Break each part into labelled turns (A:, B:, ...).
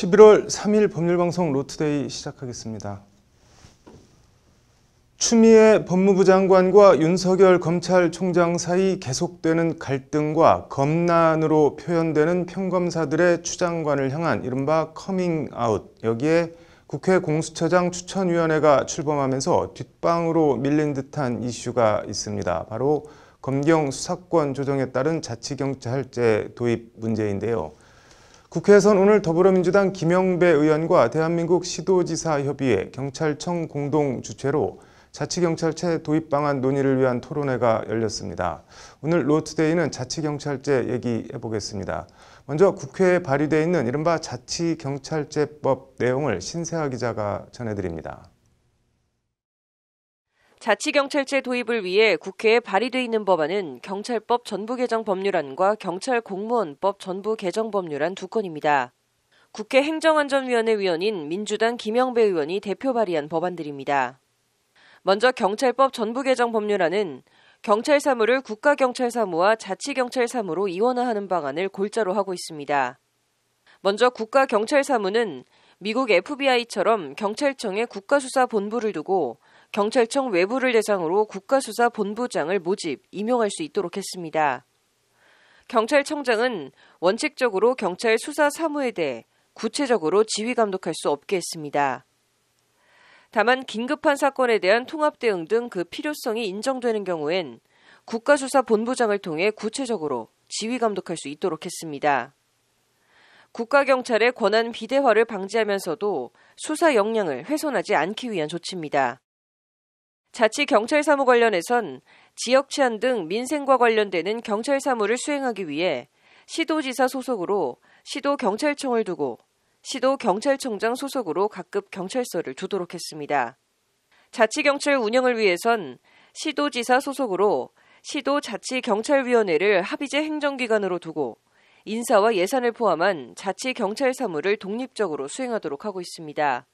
A: 11월 3일 법률방송 로투데이 시작하겠습니다. 추미애 법무부 장관과 윤석열 검찰총장 사이 계속되는 갈등과 검난으로 표현되는 평검사들의 추장관을 향한 이른바 커밍아웃, 여기에 국회 공수처장 추천위원회가 출범하면서 뒷방으로 밀린 듯한 이슈가 있습니다. 바로 검경 수사권 조정에 따른 자치경찰제 도입 문제인데요. 국회에선 오늘 더불어민주당 김영배 의원과 대한민국 시도지사 협의회, 경찰청 공동 주최로 자치경찰제 도입 방안 논의를 위한 토론회가 열렸습니다. 오늘 로투데이는 자치경찰제 얘기해 보겠습니다. 먼저 국회에 발의되어 있는 이른바 자치경찰제법 내용을 신세아 기자가 전해드립니다.
B: 자치경찰제 도입을 위해 국회에 발의되어 있는 법안은 경찰법 전부 개정 법률안과 경찰공무원법 전부 개정 법률안 두 건입니다. 국회 행정안전위원회 위원인 민주당 김영배 의원이 대표 발의한 법안들입니다. 먼저 경찰법 전부 개정 법률안은 경찰사무를 국가경찰사무와 자치경찰사무로 이원화하는 방안을 골자로 하고 있습니다. 먼저 국가경찰사무는 미국 FBI처럼 경찰청에 국가수사본부를 두고 경찰청 외부를 대상으로 국가수사본부장을 모집, 임용할 수 있도록 했습니다. 경찰청장은 원칙적으로 경찰 수사 사무에 대해 구체적으로 지휘 감독할 수 없게 했습니다. 다만 긴급한 사건에 대한 통합 대응 등 그 필요성이 인정되는 경우엔 국가수사본부장을 통해 구체적으로 지휘 감독할 수 있도록 했습니다. 국가경찰의 권한 비대화를 방지하면서도 수사 역량을 훼손하지 않기 위한 조치입니다. 자치경찰사무 관련해선 지역 치안 등 민생과 관련되는 경찰사무를 수행하기 위해 시도지사 소속으로 시도경찰청을 두고 시도경찰청장 소속으로 각급 경찰서를 두도록 했습니다. 자치경찰 운영을 위해선 시도지사 소속으로 시도자치경찰위원회를 합의제 행정기관으로 두고 인사와 예산을 포함한 자치경찰사무를 독립적으로 수행하도록 하고 있습니다.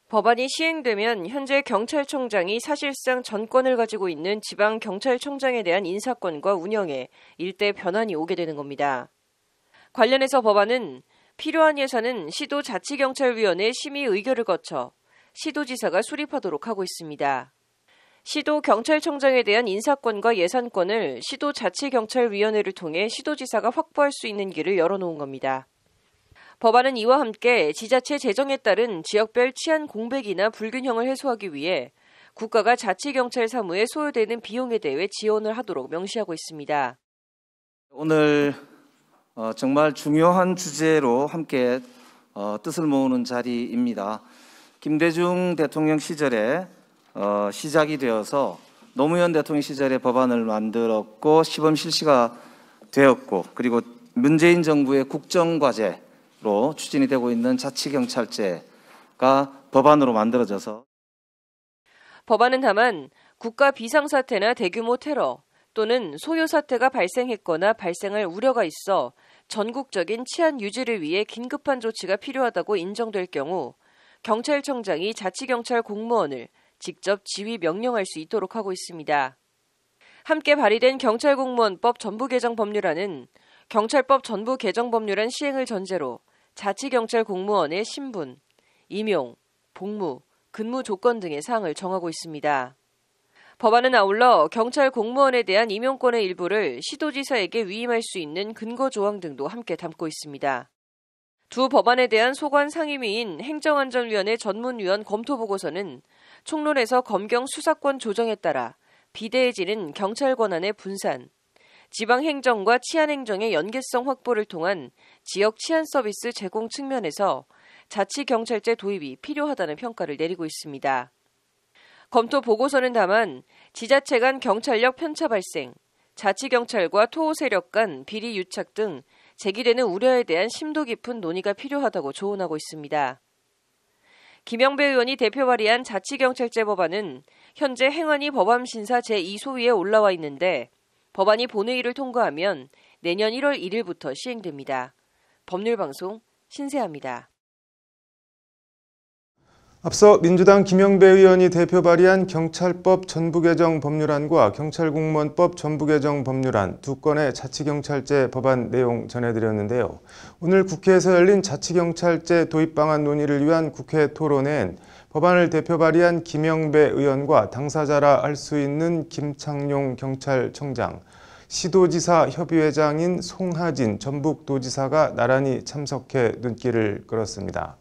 B: 법안이 시행되면 현재 경찰청장이 사실상 전권을 가지고 있는 지방경찰청장에 대한 인사권과 운영에 일대 변환이 오게 되는 겁니다. 관련해서 법안은 필요한 예산은 시도자치경찰위원회 심의 의결을 거쳐 시도지사가 수립하도록 하고 있습니다. 시도경찰청장에 대한 인사권과 예산권을 시도자치경찰위원회를 통해 시도지사가 확보할 수 있는 길을 열어놓은 겁니다. 법안은 이와 함께 지자체 재정에 따른 지역별 치안 공백이나 불균형을 해소하기 위해 국가가 자치경찰 사무에 소요되는 비용에 대해 지원을 하도록 명시하고 있습니다.
C: 오늘 정말 중요한 주제로 함께 뜻을 모으는 자리입니다. 김대중 대통령 시절에 시작이 되어서 노무현 대통령 시절에 법안을 만들었고 시범 실시가 되었고 그리고 문재인 정부의 국정과제로 추진이 되고 있는 자치경찰제가 법안으로 만들어져서
B: 법안은 다만 국가 비상사태나 대규모 테러 또는 소요 사태가 발생했거나 발생할 우려가 있어 전국적인 치안 유지를 위해 긴급한 조치가 필요하다고 인정될 경우 경찰청장이 자치경찰 공무원을 직접 지휘 명령할 수 있도록 하고 있습니다. 함께 발의된 경찰공무원법 전부 개정 법률안은 경찰법 전부 개정 법률안 시행을 전제로 자치경찰 공무원의 신분, 임용, 복무, 근무 조건 등의 사항을 정하고 있습니다. 법안은 아울러 경찰 공무원에 대한 임용권의 일부를 시도지사에게 위임할 수 있는 근거 조항 등도 함께 담고 있습니다. 두 법안에 대한 소관 상임위인 행정안전위원회 전문위원 검토보고서는 총론에서 검경 수사권 조정에 따라 비대해지는 경찰 권한의 분산, 지방행정과 치안행정의 연계성 확보를 통한 지역 치안 서비스 제공 측면에서 자치경찰제 도입이 필요하다는 평가를 내리고 있습니다. 검토 보고서는 다만 지자체 간 경찰력 편차 발생, 자치경찰과 토호 세력 간 비리 유착 등 제기되는 우려에 대한 심도 깊은 논의가 필요하다고 조언하고 있습니다. 김영배 의원이 대표 발의한 자치경찰제 법안은 현재 행안위 법안심사 제2소위에 올라와 있는데 법안이 본회의를 통과하면 내년 1월 1일부터 시행됩니다. 법률방송 신세아입니다.
A: 앞서 민주당 김영배 의원이 대표 발의한 경찰법 전부 개정 법률안과 경찰공무원법 전부 개정 법률안 두 건의 자치경찰제 법안 내용 전해드렸는데요. 오늘 국회에서 열린 자치경찰제 도입 방안 논의를 위한 국회 토론회엔 법안을 대표 발의한 김영배 의원과 당사자라 할 수 있는 김창룡 경찰청장, 시도지사 협의회장인 송하진 전북도지사가 나란히 참석해 눈길을 끌었습니다.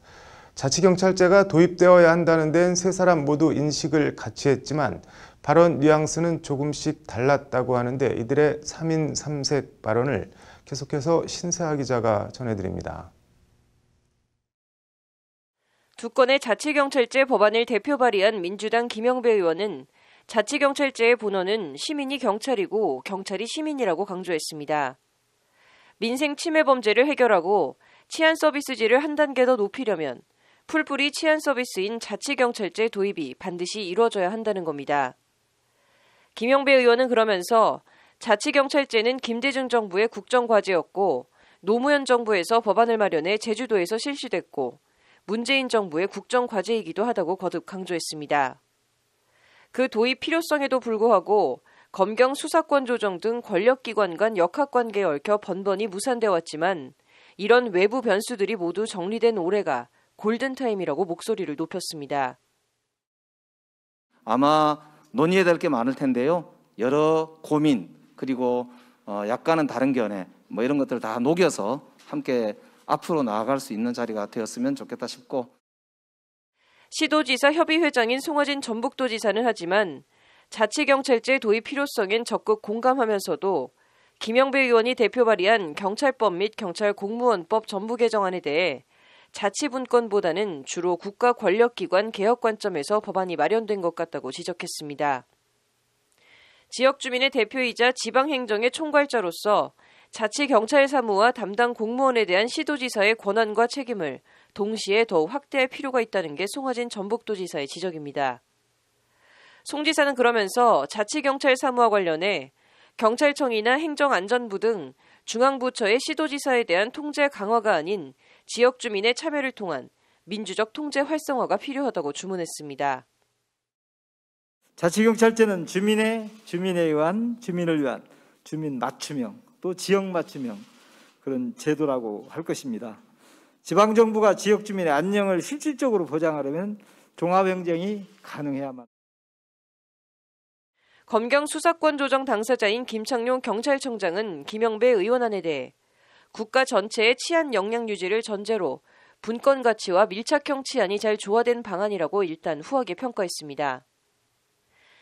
A: 자치경찰제가 도입되어야 한다는 데는 세 사람 모두 인식을 같이 했지만 발언 뉘앙스는 조금씩 달랐다고 하는데 이들의 3인 3색 발언을 계속해서 신세아 기자가 전해드립니다.
B: 두 건의 자치경찰제 법안을 대표 발의한 민주당 김영배 의원은 자치경찰제의 본원은 시민이 경찰이고 경찰이 시민이라고 강조했습니다. 민생 침해 범죄를 해결하고 치안 서비스질을 한 단계 더 높이려면 풀뿌리 치안 서비스인 자치경찰제 도입이 반드시 이루어져야 한다는 겁니다. 김영배 의원은 그러면서 자치경찰제는 김대중 정부의 국정과제였고 노무현 정부에서 법안을 마련해 제주도에서 실시됐고 문재인 정부의 국정과제이기도 하다고 거듭 강조했습니다. 그 도입 필요성에도 불구하고 검경 수사권 조정 등 권력기관 간 역학관계에 얽혀 번번이 무산돼 왔지만 이런 외부 변수들이 모두 정리된 올해가 골든타임이라고 목소리를 높였습니다.
C: 아마 논의해야 될 게 많을 텐데요. 여러 고민 그리고 약간은 다른 견해 이런 것들을 다 녹여서 함께 앞으로 나아갈 수 있는 자리가 되었으면 좋겠다 싶고.
B: 시도지사 협의회장인 송하진 전북도지사는 하지만 자치경찰제 도입 필요성엔 적극 공감하면서도 김영배 의원이 대표 발의한 경찰법 및 경찰공무원법 전부 개정안에 대해 자치분권보다는 주로 국가 권력기관 개혁 관점에서 법안이 마련된 것 같다고 지적했습니다. 지역 주민의 대표이자 지방행정의 총괄자로서 자치경찰사무와 담당 공무원에 대한 시도지사의 권한과 책임을 동시에 더욱 확대할 필요가 있다는 게 송하진 전북도지사의 지적입니다. 송 지사는 그러면서 자치경찰사무와 관련해 경찰청이나 행정안전부 등 중앙부처의 시도지사에 대한 통제 강화가 아닌 지역 주민의 참여를 통한 민주적 통제 활성화가 필요하다고 주문했습니다.
D: 자치경찰제는 주민에 의한 주민을 위한 주민 맞춤형 또 지역 맞춤형 그런 제도라고 할 것입니다. 지방정부가 지역 주민의 안녕을 실질적으로 보장하려면 종합행정이 가능해야만.
B: 검경 수사권 조정 당사자인 김창룡 경찰청장은 김영배 의원안에 대해 국가 전체의 치안 역량 유지를 전제로 분권 가치와 밀착형 치안이 잘 조화된 방안이라고 일단 후하게 평가했습니다.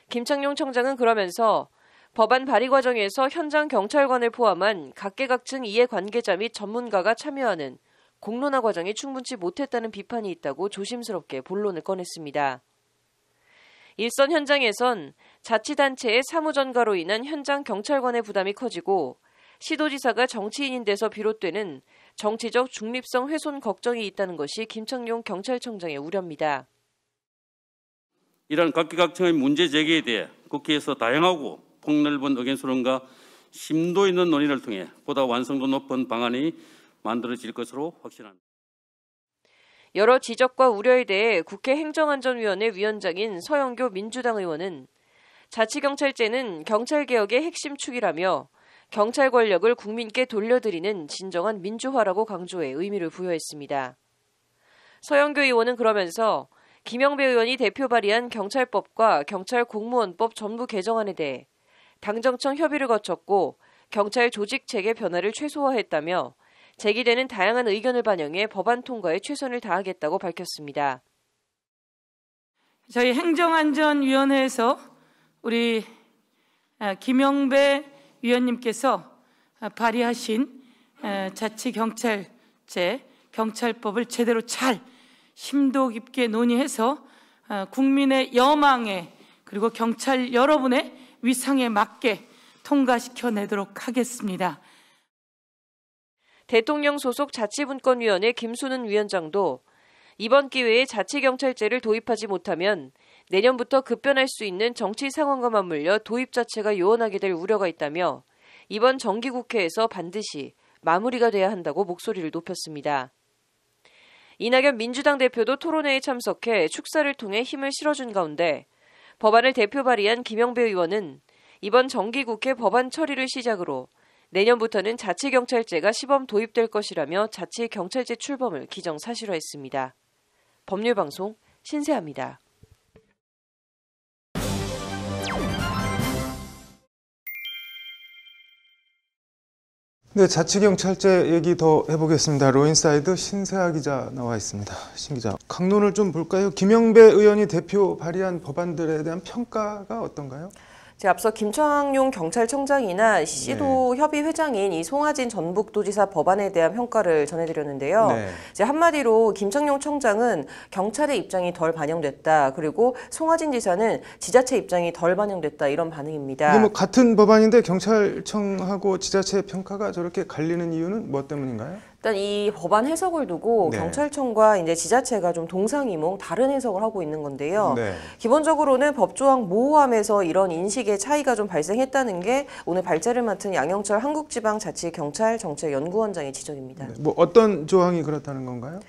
B: 김창룡 청장은 그러면서 법안 발의 과정에서 현장 경찰관을 포함한 각계각층 이해관계자 및 전문가가 참여하는 공론화 과정이 충분치 못했다는 비판이 있다고 조심스럽게 본론을 꺼냈습니다. 일선 현장에선 자치단체의 사무전가로 인한 현장 경찰관의 부담이 커지고 시도지사가 정치인인 데서 비롯되는 정치적 중립성 훼손 걱정이 있다는 것이 김창룡 경찰청장의 우려입니다.
E: 이러한 각계각층의 문제 제기에 대해 국회에서 다양하고 폭넓은 의견 수렴과 심도 있는 논의를 통해 보다 완성도 높은 방안이 만들어질 것으로 확신합니다.
B: 여러 지적과 우려에 대해 국회 행정안전위원회 위원장인 서영교 민주당 의원은 자치경찰제는 경찰개혁의 핵심 축이라며 경찰 권력을 국민께 돌려드리는 진정한 민주화라고 강조해 의미를 부여했습니다. 서영교 의원은 그러면서 김영배 의원이 대표 발의한 경찰법과 경찰공무원법 전부 개정안에 대해 당정청 협의를 거쳤고 경찰 조직체계 변화를 최소화했다며 제기되는 다양한 의견을 반영해 법안 통과에 최선을 다하겠다고 밝혔습니다.
F: 저희 행정안전위원회에서 우리 김영배 위원님께서 발의하신 자치경찰제 경찰법을 제대로 잘 심도 깊게 논의해서 국민의 여망에 그리고 경찰 여러분의 위상에 맞게 통과시켜내도록 하겠습니다.
B: 대통령 소속 자치분권위원회 김순은 위원장도 이번 기회에 자치경찰제를 도입하지 못하면 내년부터 급변할 수 있는 정치 상황과 맞물려 도입 자체가 요원하게 될 우려가 있다며 이번 정기국회에서 반드시 마무리가 돼야 한다고 목소리를 높였습니다. 이낙연 민주당 대표도 토론회에 참석해 축사를 통해 힘을 실어준 가운데 법안을 대표 발의한 김영배 의원은 이번 정기국회 법안 처리를 시작으로 내년부터는 자치경찰제가 시범 도입될 것이라며 자치경찰제 출범을 기정사실화했습니다. 법률방송 신세아입니다.
A: 네, 자치경찰제 얘기 더 해보겠습니다. 로인사이드 신세아 기자 나와 있습니다. 신 기자, 강론을 좀 볼까요? 김영배 의원이 대표 발의한 법안들에 대한 평가가 어떤가요?
G: 앞서 김창룡 경찰청장이나 시도 협의 회장인 이 송하진 전북도지사 법안에 대한 평가를 전해드렸는데요.
A: 네.
G: 이제 한마디로 김창룡 청장은 경찰의 입장이 덜 반영됐다. 그리고 송하진 지사는 지자체 입장이 덜 반영됐다. 이런 반응입니다.
A: 이게 뭐 같은 법안인데 경찰청하고 지자체 평가가 저렇게 갈리는 이유는 뭐 때문인가요?
G: 일단 이 법안 해석을 두고
A: 네.
G: 경찰청과 이제 지자체가 좀 동상이몽 다른 해석을 하고 있는 건데요.
A: 네.
G: 기본적으로는 법조항 모호함에서 이런 인식의 차이가 좀 발생했다는 게 오늘 발제를 맡은 양영철 한국지방자치경찰정책연구원장의 지적입니다.
A: 네. 뭐 어떤 조항이 그렇다는 건가요?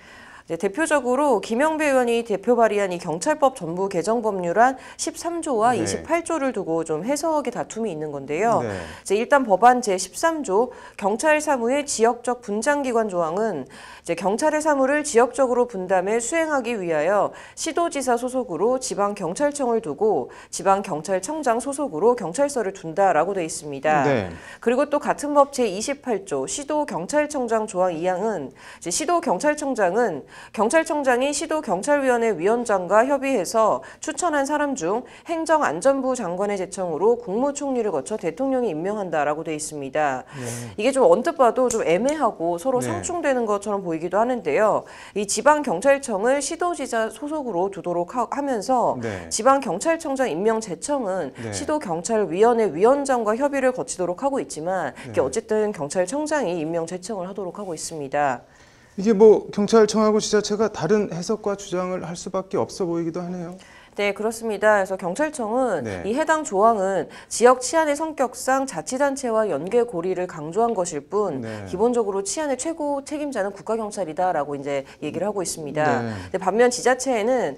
G: 대표적으로 김영배 의원이 대표 발의한 이 경찰법 전부 개정 법률안 13조와
A: 네.
G: 28조를 두고 좀 해석의 다툼이 있는 건데요.
A: 네.
G: 이제 일단 법안 제13조 경찰 사무의 지역적 분장기관 조항은 이제 경찰의 사무를 지역적으로 분담해 수행하기 위하여 시도지사 소속으로 지방경찰청을 두고 지방경찰청장 소속으로 경찰서를 둔다라고 돼 있습니다.
A: 네.
G: 그리고 또 같은 법 제28조 시도경찰청장 조항 2항은 이제 시도경찰청장은 경찰청장이 시도경찰위원회 위원장과 협의해서 추천한 사람 중 행정안전부 장관의 제청으로 국무총리를 거쳐 대통령이 임명한다라고 돼 있습니다.
A: 네.
G: 이게 좀 언뜻 봐도 좀 애매하고 서로
A: 네.
G: 상충되는 것처럼 보이기도 하는데요. 이 지방경찰청을 시도지사 소속으로 두도록 하면서
A: 네.
G: 지방경찰청장 임명 제청은
A: 네.
G: 시도경찰위원회 위원장과 협의를 거치도록 하고 있지만 이게
A: 네.
G: 어쨌든 경찰청장이 임명 제청을 하도록 하고 있습니다.
A: 이게 뭐 경찰청하고 지자체가 다른 해석과 주장을 할 수밖에 없어 보이기도 하네요.
G: 네, 그렇습니다. 그래서 경찰청은
A: 네.
G: 이 해당 조항은 지역 치안의 성격상 자치단체와 연계 고리를 강조한 것일 뿐
A: 네.
G: 기본적으로 치안의 최고 책임자는 국가경찰이다라고 이제 얘기를 하고 있습니다.
A: 네.
G: 근데 반면 지자체에는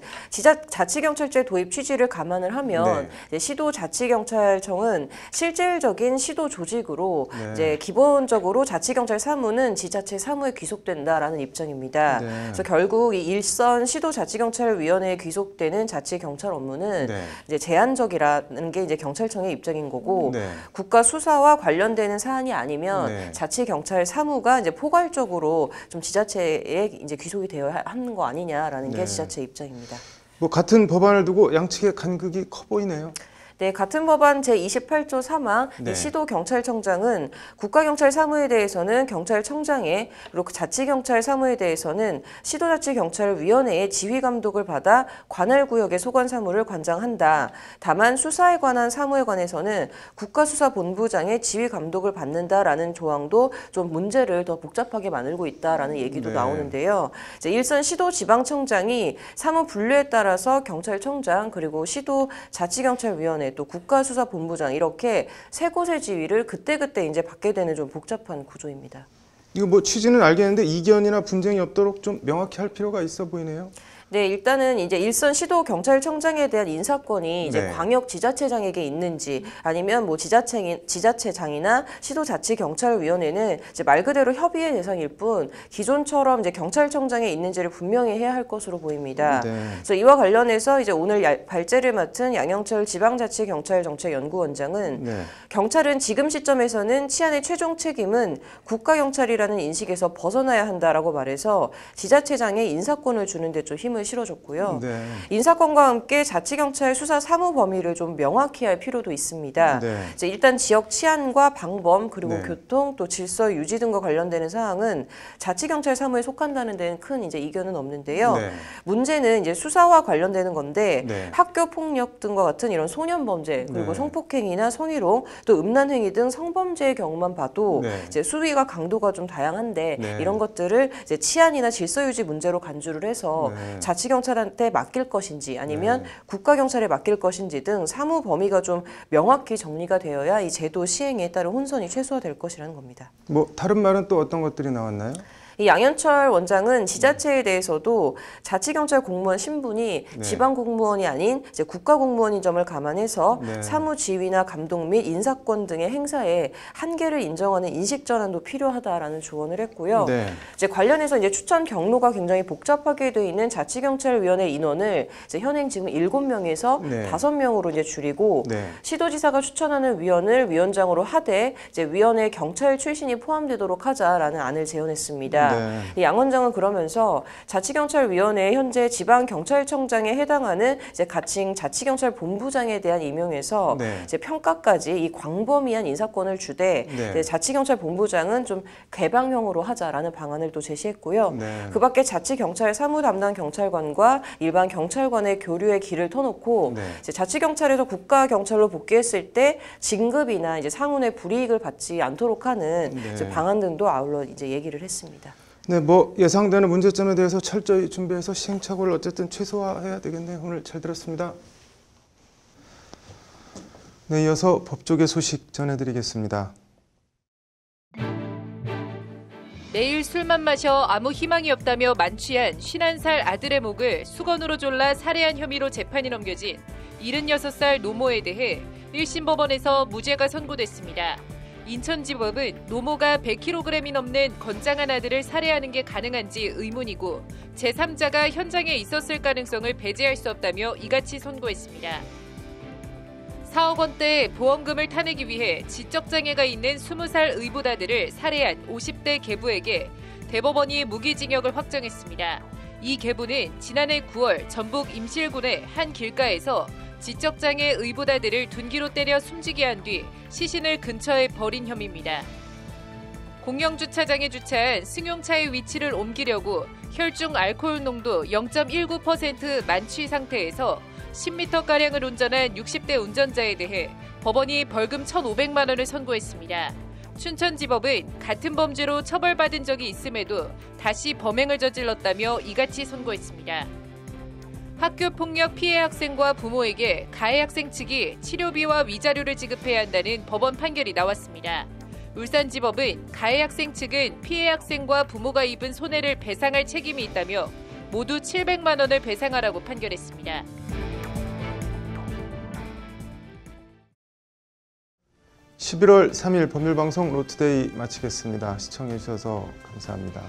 G: 자치경찰제 도입 취지를 감안을 하면
A: 네.
G: 이제 시도자치경찰청은 실질적인 시도 조직으로
A: 네.
G: 이제 기본적으로 자치경찰 사무는 지자체 사무에 귀속된다라는 입장입니다.
A: 네.
G: 그래서 결국 이 일선 시도자치경찰위원회에 귀속되는 자치경찰 업무는
A: 네.
G: 이제 제한적이라는 게 이제 경찰청의 입장인 거고
A: 네.
G: 국가 수사와 관련되는 사안이 아니면
A: 네.
G: 자치경찰 사무가 이제 포괄적으로 좀 지자체에 이제 귀속이 되어야 하는 거 아니냐라는
A: 네.
G: 게 지자체 입장입니다.
A: 뭐 같은 법안을 두고 양측의 간극이 커 보이네요.
G: 네, 같은 법안 제28조 3항
A: 네.
G: 시도경찰청장은 국가경찰 사무에 대해서는 경찰청장에 그리고 자치경찰 사무에 대해서는 시도자치경찰위원회의 지휘감독을 받아 관할구역의 소관 사무를 관장한다. 다만 수사에 관한 사무에 관해서는 국가수사본부장의 지휘감독을 받는다라는 조항도 좀 문제를 더 복잡하게 만들고 있다라는 얘기도
A: 네.
G: 나오는데요. 이제 일선 시도지방청장이 사무 분류에 따라서 경찰청장 그리고 시도자치경찰위원회 또 국가수사본부장 이렇게 세 곳의 지위를 그때그때 이제 받게 되는 좀 복잡한 구조입니다.
A: 이거 뭐 취지는 알겠는데 이견이나 분쟁이 없도록 좀 명확히 할 필요가 있어 보이네요.
G: 네, 일단은 이제 일선 시도경찰청장에 대한 인사권이 이제
A: 네.
G: 광역지자체장에게 있는지 아니면 뭐 지자체장이나 시도자치경찰위원회는 이제 말 그대로 협의의 대상일 뿐 기존처럼 이제 경찰청장에 있는지를 분명히 해야 할 것으로 보입니다.
A: 네.
G: 그래서 이와 관련해서 이제 오늘 발제를 맡은 양영철 지방자치경찰정책연구원장은
A: 네.
G: 경찰은 지금 시점에서는 치안의 최종 책임은 국가경찰이라는 인식에서 벗어나야 한다라고 말해서 지자체장의 인사권을 주는 데 좀 힘을 실어줬고요.
A: 네.
G: 인사권과 함께 자치경찰 수사 사무 범위를 좀 명확히 할 필요도 있습니다.
A: 네.
G: 이제 일단 지역 치안과 방범 그리고
A: 네.
G: 교통 또 질서 유지 등과 관련되는 사항은 자치경찰 사무에 속한다는 데는 큰 이제 이견은 없는데요.
A: 네.
G: 문제는 이제 수사와 관련되는 건데
A: 네.
G: 학교 폭력 등과 같은 이런 소년 범죄 그리고
A: 네.
G: 성폭행이나 성희롱 또 음란행위 등 성범죄의 경우만 봐도
A: 네.
G: 이제 수위가 강도가 좀 다양한데
A: 네.
G: 이런 것들을 이제 치안이나 질서 유지 문제로 간주를 해서
A: 네.
G: 자치경찰한테 맡길 것인지 아니면
A: 네.
G: 국가경찰에 맡길 것인지 등 사무 범위가 좀 명확히 정리가 되어야 이 제도 시행에 따른 혼선이 최소화될 것이라는 겁니다.
A: 뭐 다른 말은 또 어떤 것들이 나왔나요?
G: 이 양현철 원장은 지자체에 대해서도 자치경찰 공무원 신분이
A: 네.
G: 지방공무원이 아닌 이제 국가공무원인 점을 감안해서
A: 네.
G: 사무지휘나 감독 및 인사권 등의 행사에 한계를 인정하는 인식 전환도 필요하다라는 조언을 했고요.
A: 네.
G: 이제 관련해서 이제 추천 경로가 굉장히 복잡하게 돼 있는 자치경찰위원회 인원을 이제 현행 지금 7명에서
A: 네.
G: 5명으로 이제 줄이고
A: 네.
G: 시도지사가 추천하는 위원을 위원장으로 하되 이제 위원회에 경찰 출신이 포함되도록 하자라는 안을 제언했습니다.
A: 네.
G: 이 양 원장은 그러면서 자치경찰위원회에 현재 지방경찰청장에 해당하는 이제 가칭 자치경찰본부장에 대한 임용에서
A: 네.
G: 이제 평가까지 이 광범위한 인사권을 주되
A: 네.
G: 이제 자치경찰본부장은 좀 개방형으로 하자라는 방안을 또 제시했고요.
A: 네.
G: 그밖에 자치경찰 사무 담당 경찰관과 일반 경찰관의 교류의 길을 터놓고
A: 네.
G: 이제 자치경찰에서 국가경찰로 복귀했을 때 진급이나 이제 상훈의 불이익을 받지 않도록 하는
A: 네.
G: 이제 방안 등도 아울러 이제 얘기를 했습니다.
A: 네, 뭐 예상되는 문제점에 대해서 철저히 준비해서 시행착오를 어쨌든 최소화해야 되겠네요. 오늘 잘 들었습니다. 네, 이어서 법조계 소식 전해드리겠습니다.
H: 매일 술만 마셔 아무 희망이 없다며 만취한 51살 아들의 목을 수건으로 졸라 살해한 혐의로 재판이 넘겨진 76살 노모에 대해 1심 법원에서 무죄가 선고됐습니다. 인천지법은 노모가 100kg이 넘는 건장한 아들을 살해하는 게 가능한지 의문이고 제3자가 현장에 있었을 가능성을 배제할 수 없다며 이같이 선고했습니다. 4억 원대 보험금을 타내기 위해 지적장애가 있는 20살 의붓아들을 살해한 50대 계부에게 대법원이 무기징역을 확정했습니다. 이 계부는 지난해 9월 전북 임실군의 한 길가에서 지적장애 의붓아들을 둔기로 때려 숨지게 한 뒤 시신을 근처에 버린 혐의입니다. 공영주차장에 주차한 승용차의 위치를 옮기려고 혈중 알코올 농도 0.19% 만취 상태에서 10m가량을 운전한 60대 운전자에 대해 법원이 벌금 1,500만 원을 선고했습니다. 춘천지법은 같은 범죄로 처벌받은 적이 있음에도 다시 범행을 저질렀다며 이같이 선고했습니다. 학교폭력 피해 학생과 부모에게 가해 학생 측이 치료비와 위자료를 지급해야 한다는 법원 판결이 나왔습니다. 울산지법은 가해 학생 측은 피해 학생과 부모가 입은 손해를 배상할 책임이 있다며 모두 700만 원을 배상하라고 판결했습니다.
A: (11월 3일) 법률방송 로투데이 마치겠습니다. 시청해주셔서 감사합니다.